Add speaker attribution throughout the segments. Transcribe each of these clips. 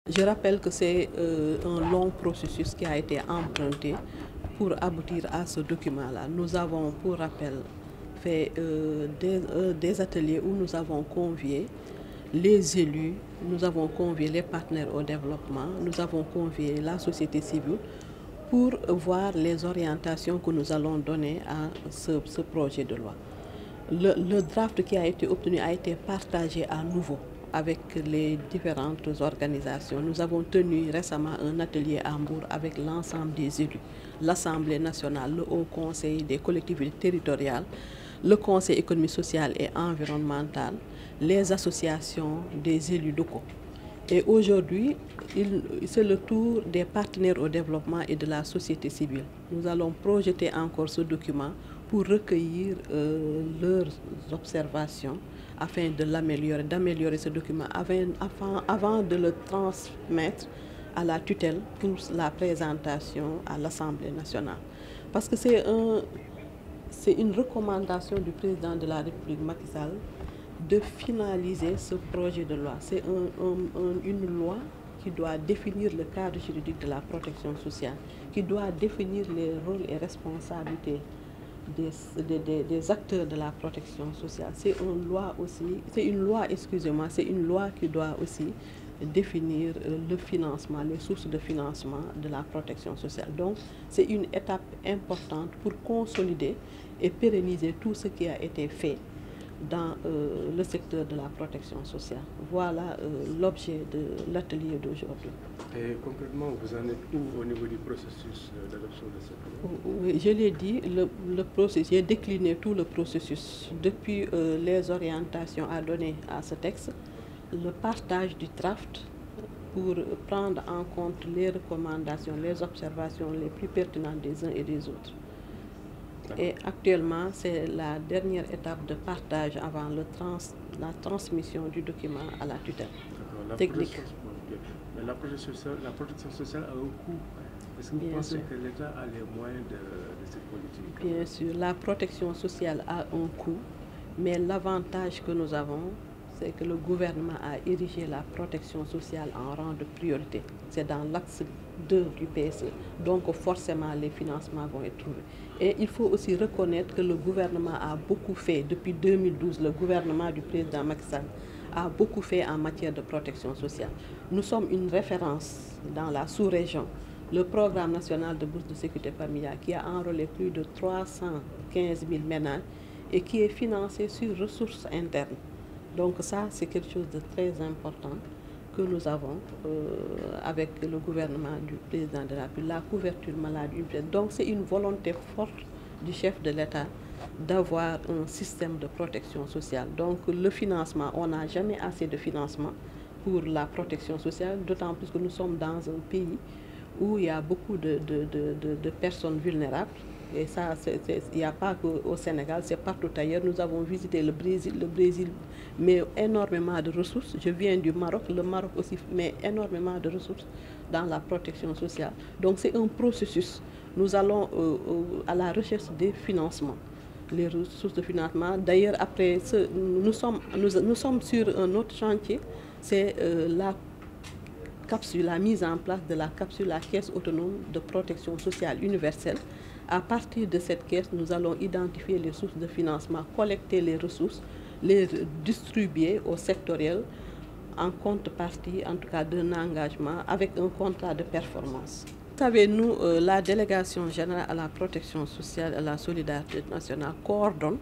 Speaker 1: Je rappelle que c'est un long processus qui a été emprunté pour aboutir à ce document-là. Nous avons, pour rappel, fait des ateliers où nous avons convié les élus, nous avons convié les partenaires au développement, nous avons convié la société civile pour voir les orientations que nous allons donner à ce projet de loi. Le draft qui a été obtenu a été partagé à nouveau avec les différentes organisations. Nous avons tenu récemment un atelier à Mbour avec l'ensemble des élus, l'Assemblée nationale, le Haut Conseil des collectivités territoriales, le Conseil économique, social et environnemental, les associations des élus locaux. Et aujourd'hui, c'est le tour des partenaires au développement et de la société civile. Nous allons projeter encore ce document pour recueillir leurs observations afin de l'améliorer, d'améliorer ce document avant de le transmettre à la tutelle pour la présentation à l'Assemblée nationale. Parce que c'est une recommandation du président de la République, Macky Sall, de finaliser ce projet de loi. C'est une loi qui doit définir le cadre juridique de la protection sociale, qui doit définir les rôles et responsabilités des acteurs de la protection sociale. C'est une loi qui doit aussi définir le financement, les sources de financement de la protection sociale. Donc, c'est une étape importante pour consolider et pérenniser tout ce qui a été fait dans le secteur de la protection sociale. Voilà l'objet de l'atelier d'aujourd'hui.
Speaker 2: Et concrètement, vous en êtes où au niveau du processus d'adoption de cette loi?
Speaker 1: Oui, je l'ai dit, le processus, j'ai décliné tout le processus depuis les orientations à donner à ce texte, le partage du draft pour prendre en compte les recommandations, les observations les plus pertinentes des uns et des autres. Et actuellement, c'est la dernière étape de partage avant la transmission du document à la tutelle technique.
Speaker 2: Mais la protection sociale a un coût. Est-ce que vous pensez que l'État a les moyens de cette politique?
Speaker 1: Bien sûr, la protection sociale a un coût, mais l'avantage que nous avons, c'est que le gouvernement a érigé la protection sociale en rang de priorité. C'est dans l'axe 2 du PSE. Donc forcément, les financements vont être trouvés. Et il faut aussi reconnaître que le gouvernement a beaucoup fait. Depuis 2012, le gouvernement du président Macky Sall a beaucoup fait en matière de protection sociale. Nous sommes une référence dans la sous-région. Le programme national de bourse de sécurité familiale qui a enrôlé plus de 315 000 ménages et qui est financé sur ressources internes. Donc ça, c'est quelque chose de très important que nous avons avec le gouvernement du président de la République, la couverture maladie. Donc c'est une volonté forte du chef de l'État d'avoir un système de protection sociale. Donc le financement, on n'a jamais assez de financement pour la protection sociale, d'autant plus que nous sommes dans un pays où il y a beaucoup de personnes vulnérables. Et ça, il n'y a pas qu'au Sénégal, c'est partout ailleurs. Nous avons visité le Brésil met énormément de ressources. Je viens du Maroc, le Maroc aussi met énormément de ressources dans la protection sociale. Donc c'est un processus. Nous allons à la recherche des financements, les ressources de financement. D'ailleurs, après, nous sommes sur un autre chantier, c'est la mise en place de la capsule, la caisse autonome de protection sociale universelle. À partir de cette caisse, nous allons identifier les sources de financement, collecter les ressources, les distribuer au sectoriel en contrepartie, en tout cas d'un engagement avec un contrat de performance. Vous savez, nous, la délégation générale à la protection sociale et à la solidarité nationale coordonne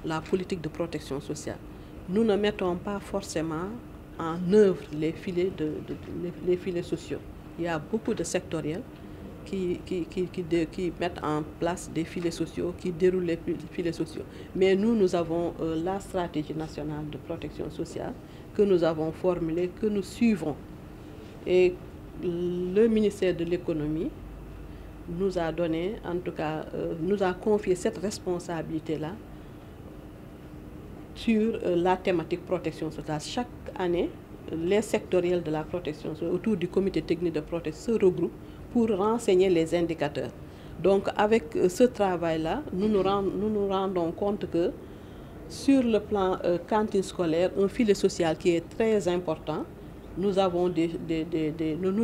Speaker 1: la politique de protection sociale. Nous ne mettons pas forcément en œuvre les filets sociaux. Il y a beaucoup de sectoriels qui mettent en place des filets sociaux, qui déroulent les filets sociaux. Mais nous avons la stratégie nationale de protection sociale que nous avons formulée, que nous suivons. Et le ministère de l'économie nous a donné, en tout cas, nous a confié cette responsabilité-là sur la thématique protection sociale. Chaque année, les sectoriels de la protection sociale autour du comité technique de protection se regroupent pour renseigner les indicateurs. Donc avec ce travail-là, nous nous rendons compte que sur le plan cantine scolaire, un filet social qui est très important, nous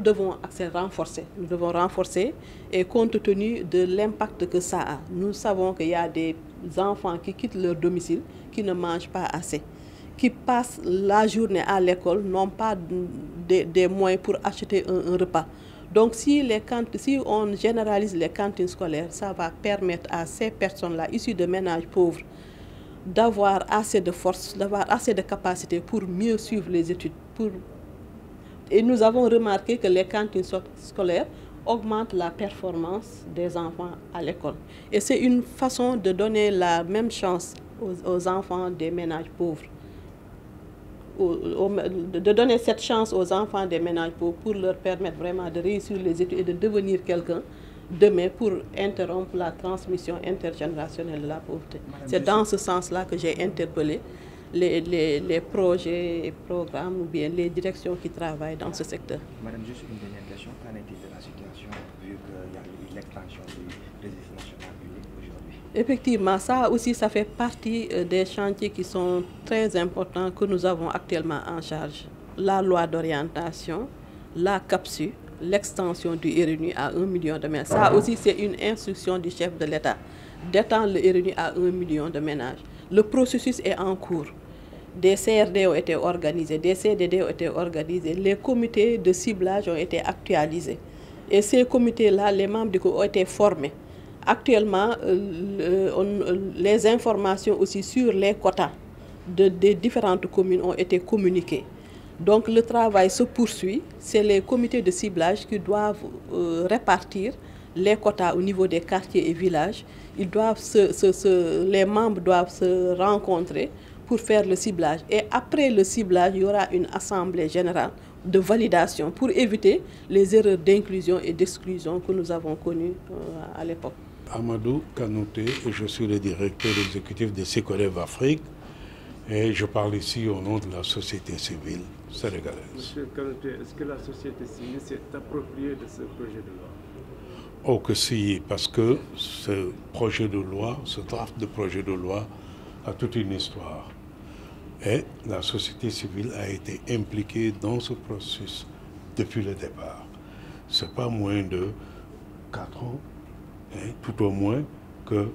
Speaker 1: devons renforcer. Nous devons renforcer et compte tenu de l'impact que ça a. Nous savons qu'il y a des enfants qui quittent leur domicile, qui ne mangent pas assez, qui passent la journée à l'école, n'ont pas des moyens pour acheter un repas. Donc si on généralise les cantines scolaires, ça va permettre à ces personnes-là, issues de ménages pauvres, d'avoir assez de force, d'avoir assez de capacité pour mieux suivre les études. Et nous avons remarqué que les cantines scolaires augmentent la performance des enfants à l'école. Et c'est une façon de donner la même chance aux enfants des ménages pauvres. De donner cette chance aux enfants des ménages pauvres pour leur permettre vraiment de réussir les études et de devenir quelqu'un demain pour interrompre la transmission intergénérationnelle de la pauvreté. C'est dans ce sens-là que j'ai interpellé les projets et programmes ou bien les directions qui travaillent dans ce secteur.
Speaker 3: Madame, juste une dernière question. Qu'en est-il de la situation vu qu'il y a eu l'extension du registre national unique aujourd'hui?
Speaker 1: Effectivement, ça aussi, ça fait partie des chantiers qui sont très importants que nous avons actuellement en charge. La loi d'orientation, la CAPSU, l'extension du RNU à 1 million de ménages. Ça aussi, c'est une instruction du chef de l'État d'étendre le RNU à 1 million de ménages. Le processus est en cours. Des CRD ont été organisés, des CDD ont été organisés, les comités de ciblage ont été actualisés. Et ces comités-là, les membres du COO ont été formés. Actuellement, les informations aussi sur les quotas des différentes communes ont été communiquées. Donc le travail se poursuit. C'est les comités de ciblage qui doivent répartir les quotas au niveau des quartiers et villages. Les membres doivent se rencontrer pour faire le ciblage. Et après le ciblage, il y aura une assemblée générale de validation pour éviter les erreurs d'inclusion et d'exclusion que nous avons connues à l'époque.
Speaker 4: Amadou Kanouté, je suis le directeur exécutif de Secorev Afrique et je parle ici au nom de la société civile sénégalaise.
Speaker 2: Monsieur Kanouté, est-ce que la société civile s'est appropriée de ce projet de loi?
Speaker 4: Oh que si, parce que ce projet de loi, ce draft de projet de loi a toute une histoire. Et la société civile a été impliquée dans ce processus depuis le départ. Ce n'est pas moins de 4 ans, tout au moins, que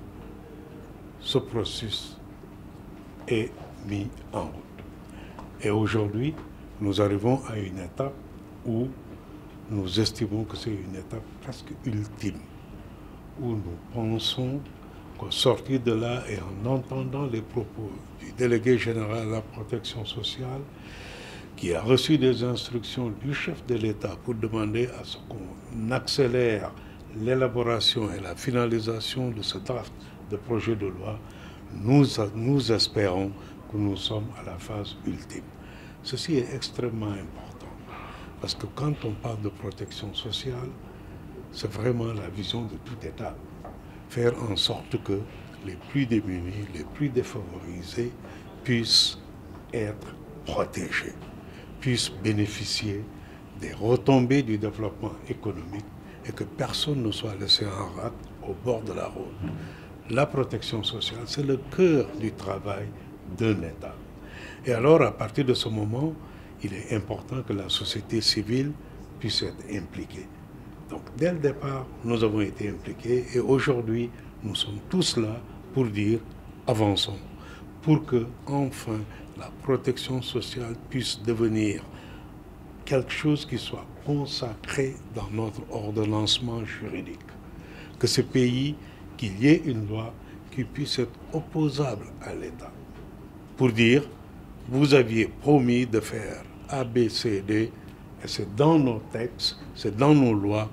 Speaker 4: ce processus est mis en route. Et aujourd'hui, nous arrivons à une étape où nous estimons que c'est une étape presque ultime, où nous pensons qu'au sortir de là et en entendant les propos du délégué général à la protection sociale, qui a reçu des instructions du chef de l'État pour demander à ce qu'on accélère l'élaboration et la finalisation de ce draft de projet de loi, nous espérons que nous sommes à la phase ultime. Ceci est extrêmement important, parce que quand on parle de protection sociale, c'est vraiment la vision de tout État. Faire en sorte que les plus démunis, les plus défavorisés puissent être protégés, puissent bénéficier des retombées du développement économique et que personne ne soit laissé en rade au bord de la route. La protection sociale, c'est le cœur du travail d'un État. Et alors, à partir de ce moment, il est important que la société civile puisse être impliquée. Donc, dès le départ, nous avons été impliqués et aujourd'hui, nous sommes tous là pour dire avançons, pour que, enfin, la protection sociale puisse devenir quelque chose qui soit consacré dans notre ordonnancement juridique. Que ce pays, qu'il y ait une loi qui puisse être opposable à l'État. Pour dire, vous aviez promis de faire A, B, C, D, et c'est dans nos textes, c'est dans nos lois,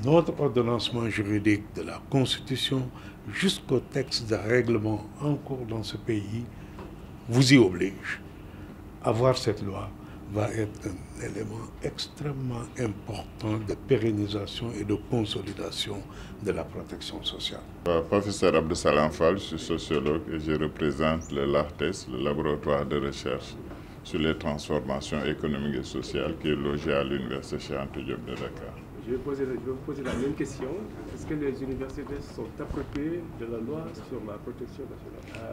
Speaker 4: notre ordonnancement juridique de la Constitution jusqu'au texte de règlement en cours dans ce pays vous y oblige. Avoir cette loi va être un élément extrêmement important de pérennisation et de consolidation de la protection sociale.
Speaker 5: Professeur Abdessalam Fall, je suis sociologue et je représente le LARTES, le laboratoire de recherche sur les transformations économiques et sociales qui est logé à l'Université Cheikh Anta Diop de Dakar.
Speaker 2: Je vais vous poser la même question. Est-ce que les universités sont appropriées de la loi sur la protection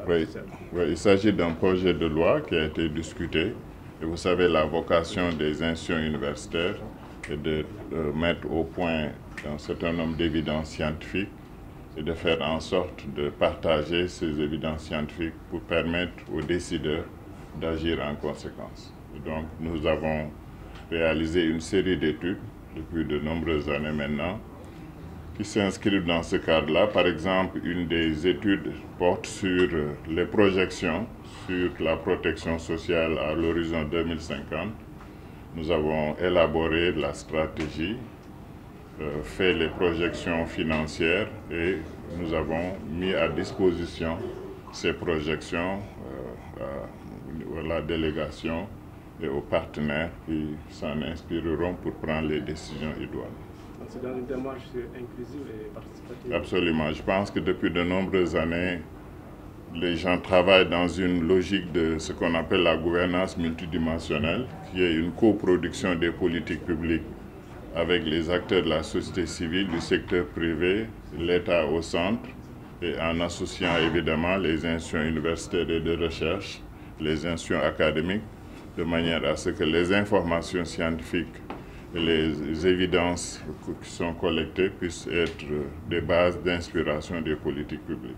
Speaker 2: nationale?
Speaker 5: Oui, il s'agit d'un projet de loi qui a été discuté Et vous savez, la vocation des institutions universitaires est de mettre au point un certain nombre d'évidences scientifiques et de faire en sorte de partager ces évidences scientifiques pour permettre aux décideurs d'agir en conséquence. Et donc, nous avons réalisé une série d'études depuis de nombreuses années maintenant qui s'inscrivent dans ce cadre-là. Par exemple, une des études porte sur les projections sur la protection sociale à l'horizon 2050. Nous avons élaboré la stratégie, fait les projections financières et nous avons mis à disposition ces projections à la délégation et aux partenaires qui s'en inspireront pour prendre les décisions idoines.
Speaker 2: C'est dans une démarche inclusive et participative.
Speaker 5: Absolument. Je pense que depuis de nombreuses années, les gens travaillent dans une logique de ce qu'on appelle la gouvernance multidimensionnelle, qui est une coproduction des politiques publiques avec les acteurs de la société civile, du secteur privé, l'État au centre, et en associant évidemment les institutions universitaires et de recherche, les institutions académiques, de manière à ce que les informations scientifiques et les évidences qui sont collectées puissent être des bases d'inspiration des politiques publiques.